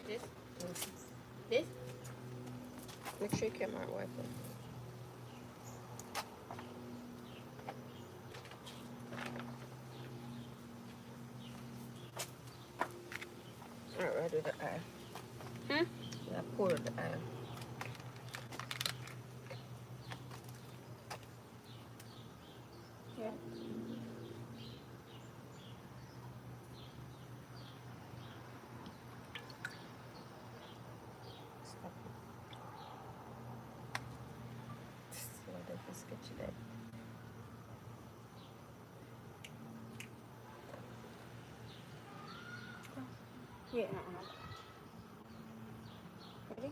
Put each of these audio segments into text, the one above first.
This? This? Make sure you camera wipe it. Alright, I do the eye. Yeah, pour the eye. Yeah. Stop it. So that is sketchy there. Yeah. Ready?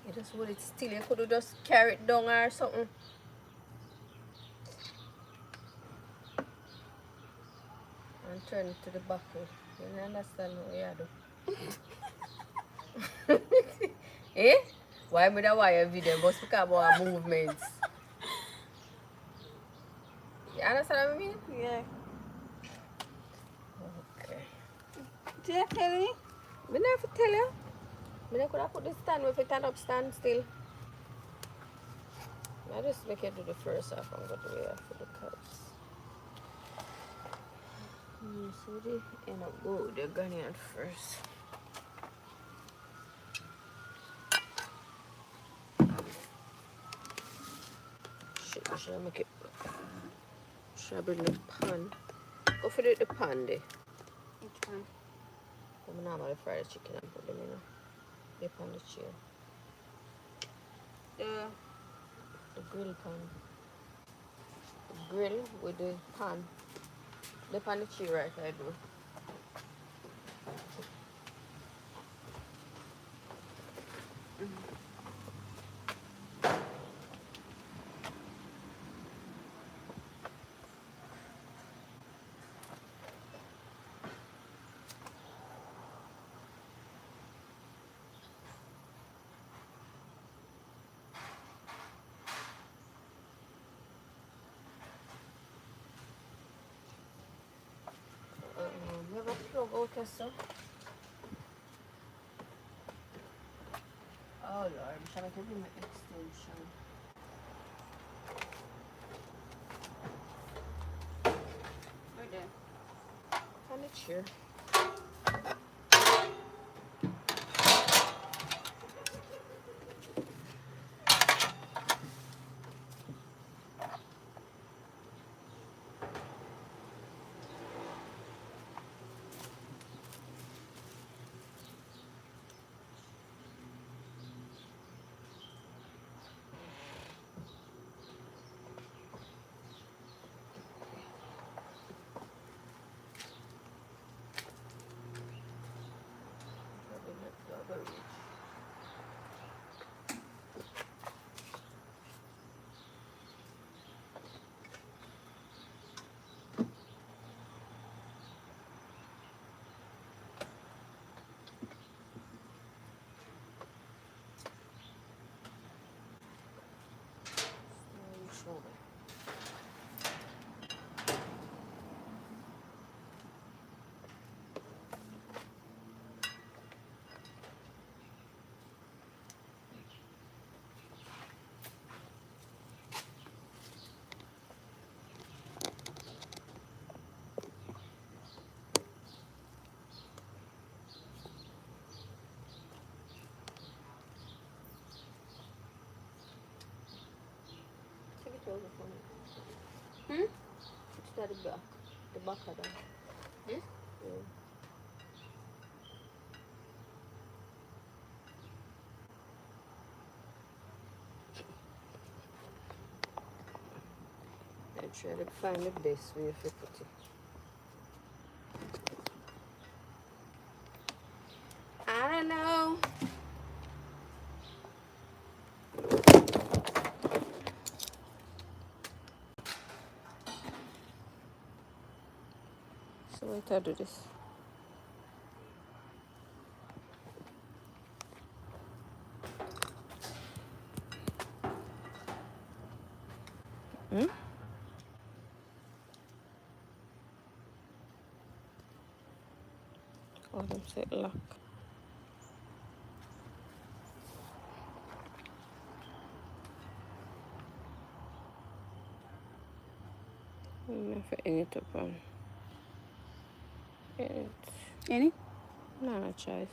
You just hold it still. You could have just carry it down or something. And turn it to the back. You understand what you do? Eh? Why would I watch a video? But speak about movements. You understand what I mean? Yeah. Okay. Did I tell you? I don't have to tell you. I could have put the stand with it stand up stand still. I just make you do the first half. I'm going to do it for the cups. So the end up go with the garnier first. Should I make it? Should I bring the pan? Go for the pan there. Which one? I'm normally fry the chicken and put them in the pan the chair. The grill pan. The grill with the pan. The pan the chair right I do. We have a plug out here, so. Oh Lord, I'm trying to give him an extension. Right there. On the chair. Take it over for me. It's at the back. The back of that. This? Yeah. I try to find the best way to put it. I don't know. So wait till I do this. Hmm? Oh, them say lock. I'm have to end it up on. End it. Any? No choice.